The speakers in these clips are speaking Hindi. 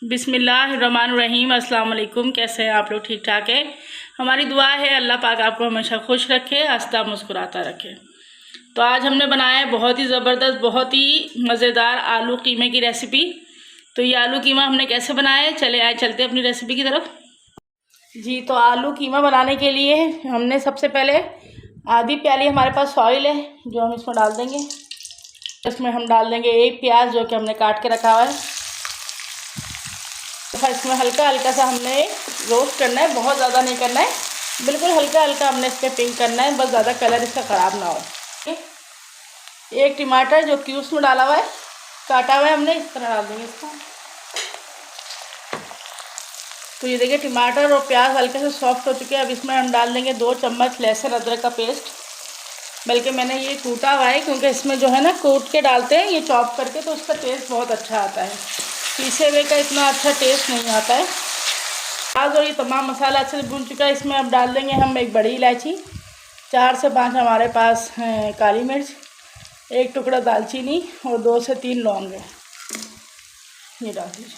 बिस्मिल्लाहिर्रहमानिर्रहीम। अस्सलाम वालेकुम। कैसे हैं आप लोग? ठीक ठाक है। हमारी दुआ है अल्लाह पाक आपको हमेशा खुश रखे, हंसता मुस्कुराता रखे। तो आज हमने बनाया है बहुत ही ज़बरदस्त, बहुत ही मज़ेदार आलू कीमे की रेसिपी। तो ये आलू कीमा हमने कैसे बनाया है, चलते अपनी रेसिपी की तरफ। जी, तो आलू कीमा बनाने के लिए हमने सबसे पहले आधी प्याली हमारे पास ऑयल है जो हम इसमें डाल देंगे। इसमें हम डाल देंगे एक प्याज जो कि हमने काट के रखा हुआ है। इसमें हल्का हल्का सा हमने रोस्ट करना है, बहुत ज़्यादा नहीं करना है, बिल्कुल हल्का हल्का हमने इस पर पिंक करना है, बस ज़्यादा कलर इसका ख़राब ना हो। एक टमाटर जो क्यूब्स में डाला हुआ है, काटा हुआ है हमने, इस तरह डाल देंगे इसको। तो ये देखिए टमाटर और प्याज हल्के से सॉफ्ट हो चुके हैं। अब इसमें हम डाल देंगे 2 चम्मच लहसुन अदरक का पेस्ट, बल्कि मैंने ये कूटा हुआ है क्योंकि इसमें जो है ना कूट के डालते हैं ये चॉप करके, तो उसका टेस्ट बहुत अच्छा आता है। पीसे हुए का इतना अच्छा टेस्ट नहीं आता है। प्याज और ये तमाम मसाला अच्छे से भून चुका है। इसमें अब डाल देंगे हम एक बड़ी इलायची, 4 से 5 हमारे पास हैं काली मिर्च, 1 टुकड़ा दालचीनी और 2 से 3 लौंग है, ये डाल दीजिए।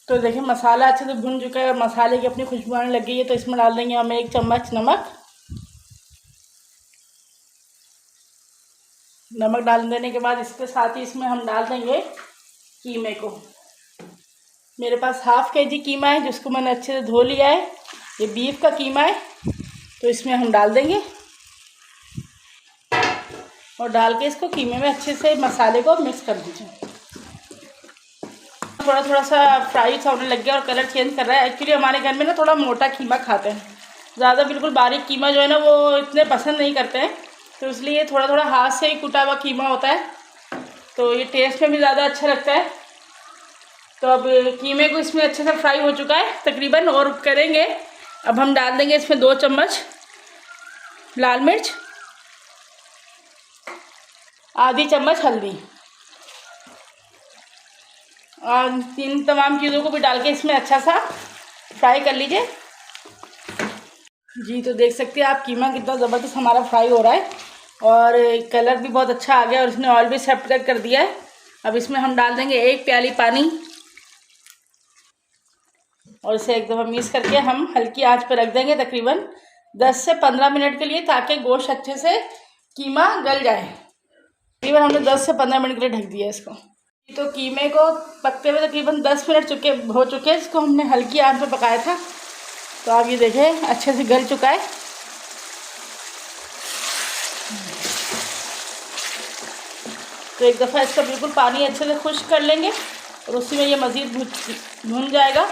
तो देखिए मसाला अच्छे से भुन चुका है, मसाले की अपनी खुशबू आने लग गई है। तो इसमें डाल देंगे हम 1 चम्मच नमक डाल देने के बाद इसके साथ ही इसमें हम डाल देंगे कीमे को। मेरे पास हाफ़ केजी कीमा है जिसको मैंने अच्छे से धो लिया है। ये बीफ का कीमा है, तो इसमें हम डाल देंगे और डाल के इसको कीमे में अच्छे से मसाले को मिक्स कर दीजिए। थोड़ा थोड़ा सा फ्राई होने लग गया और कलर चेंज कर रहा है। एक्चुअली हमारे घर में ना थोड़ा मोटा कीमा खाते हैं, ज़्यादा बिल्कुल बारीक कीमा जो है ना वो इतने पसंद नहीं करते हैं, तो इसलिए थोड़ा थोड़ा हाथ से ही कुटा हुआ कीमा होता है, तो ये टेस्ट में भी ज़्यादा अच्छा लगता है। तो अब कीमे को इसमें अच्छे से फ्राई हो चुका है तकरीबन, और करेंगे अब हम डाल देंगे इसमें 2 चम्मच लाल मिर्च, आधी चम्मच हल्दी, और इन तमाम चीज़ों को भी डाल के इसमें अच्छा सा फ्राई कर लीजिए। जी, तो देख सकते हैं आप कीमा कितना ज़बरदस्त हमारा फ्राई हो रहा है और कलर भी बहुत अच्छा आ गया और इसने ऑयल भी सेपरेट कर दिया है। अब इसमें हम डाल देंगे 1 प्याली पानी और इसे एकदम मिक्स करके हम हल्की आंच पर रख देंगे तकरीबन 10 से 15 मिनट के लिए, ताकि गोश्त अच्छे से कीमा गल जाए। तकरीबन हमने 10 से 15 मिनट के लिए ढक दिया इसको। तो कीमे को पकते हुए तकरीबन 10 मिनट हो चुके हैं। इसको हमने हल्की आंच पर पकाया था, तो आप ये देखें अच्छे से गल चुका है। तो एक दफ़ा इसका बिल्कुल पानी अच्छे से खुश्क कर लेंगे और उसी में ये मज़ीद भुन जाएगा,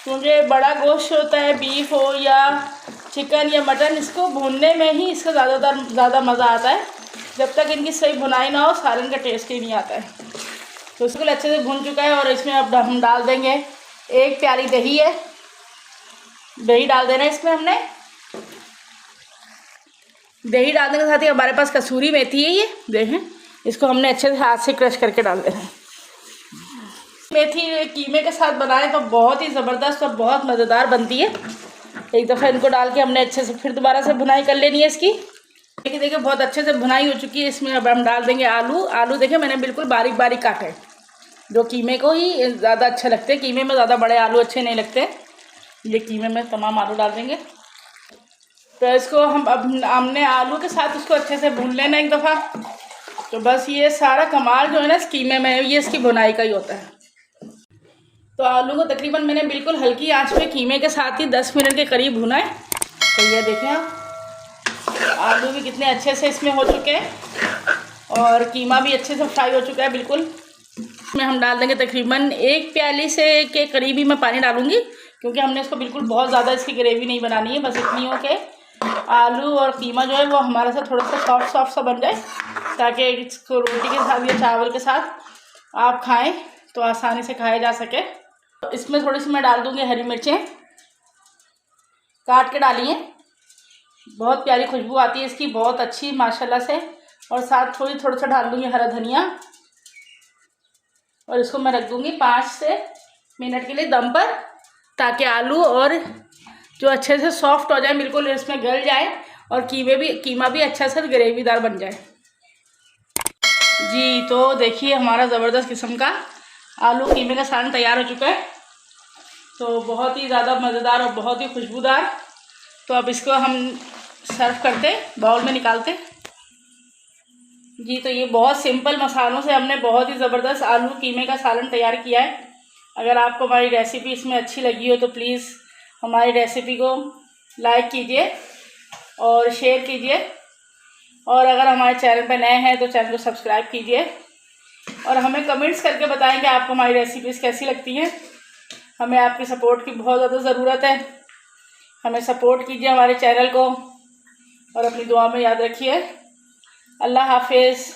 क्योंकि बड़ा गोश्त होता है, बीफ हो या चिकन या मटन, इसको भूनने में ही इसका ज़्यादा मज़ा आता है। जब तक इनकी सही भुनाई ना हो सालन का टेस्ट ही नहीं आता है। तो इसको अच्छे से भून चुका है और इसमें अब हम डाल देंगे 1 प्याली दही है, दही डाल देना है इसमें हमने। दही डालने के साथ ही हमारे पास कसूरी मेथी है, ये देखें, इसको हमने अच्छे से हाथ से क्रश करके डाल देना है। मेथी कीमे के साथ बनाएं तो बहुत ही ज़बरदस्त और बहुत मज़ेदार बनती है। एक दफ़ा इनको डाल के हमने अच्छे से फिर दोबारा से भुनाई कर लेनी है इसकी। देखिए बहुत अच्छे से भुनाई हो चुकी है। इसमें अब हम डाल देंगे आलू देखिए मैंने बिल्कुल बारीक बारीक काटे, जो कीमे को ही ज़्यादा अच्छे लगते हैं। कीमे में ज़्यादा बड़े आलू अच्छे नहीं लगते, ये कीमे में तमाम आलू डाल देंगे। तो इसको हमने आलू के साथ इसको अच्छे से भून लेना एक दफ़ा। तो बस ये सारा कमाल जो है ना इस कीमे में, ये इसकी भुनाई का ही होता है। तो आलू को तकरीबन मैंने बिल्कुल हल्की आंच पे कीमे के साथ ही 10 मिनट के करीब भुना है। तो ये देखें आप आलू भी कितने अच्छे से इसमें हो चुके हैं और कीमा भी अच्छे से फ्राई हो चुका है बिल्कुल। इसमें हम डाल देंगे तकरीबन 1 प्याली से के करीब ही मैं पानी डालूँगी, क्योंकि हमने इसको बिल्कुल बहुत ज़्यादा इसकी ग्रेवी नहीं बनानी है। बस इतनी हो कि आलू और कीमा जो है वो हमारे साथ थोड़ा सा सॉफ्ट सा बन जाए, ताकि इसको रोटी के साथ या चावल के साथ आप खाएं तो आसानी से खाया जा सके। तो इसमें थोड़ी सी मैं डाल दूँगी हरी मिर्चें, काट के डाली हैं, बहुत प्यारी खुशबू आती है इसकी, बहुत अच्छी माशाल्लाह से। और साथ थोड़ा सा डाल दूँगी हरा धनिया और इसको मैं रख दूँगी 5 से मिनट के लिए दम पर, ताकि आलू और जो अच्छे से सॉफ्ट हो जाए, बिल्कुल इसमें गल जाए और कीमा भी अच्छा से ग्रेवीदार बन जाए। जी तो देखिए हमारा ज़बरदस्त किस्म का आलू कीमे का सालन तैयार हो चुका है। तो बहुत ही ज़्यादा मज़ेदार और बहुत ही खुशबूदार। तो अब इसको हम सर्व करते, बाउल में निकालते। जी तो ये बहुत सिंपल मसालों से हमने बहुत ही ज़बरदस्त आलू कीमे का सालन तैयार किया है। अगर आपको हमारी रेसिपी इसमें अच्छी लगी हो तो प्लीज़ हमारी रेसिपी को लाइक कीजिए और शेयर कीजिए, और अगर हमारे चैनल पर नए हैं तो चैनल को सब्सक्राइब कीजिए, और हमें कमेंट्स करके बताएं कि आपको हमारी रेसिपीज़ कैसी लगती हैं। हमें आपकी सपोर्ट की बहुत ज़्यादा ज़रूरत है। हमें सपोर्ट कीजिए हमारे चैनल को, और अपनी दुआ में याद रखिए। अल्लाह हाफिज़।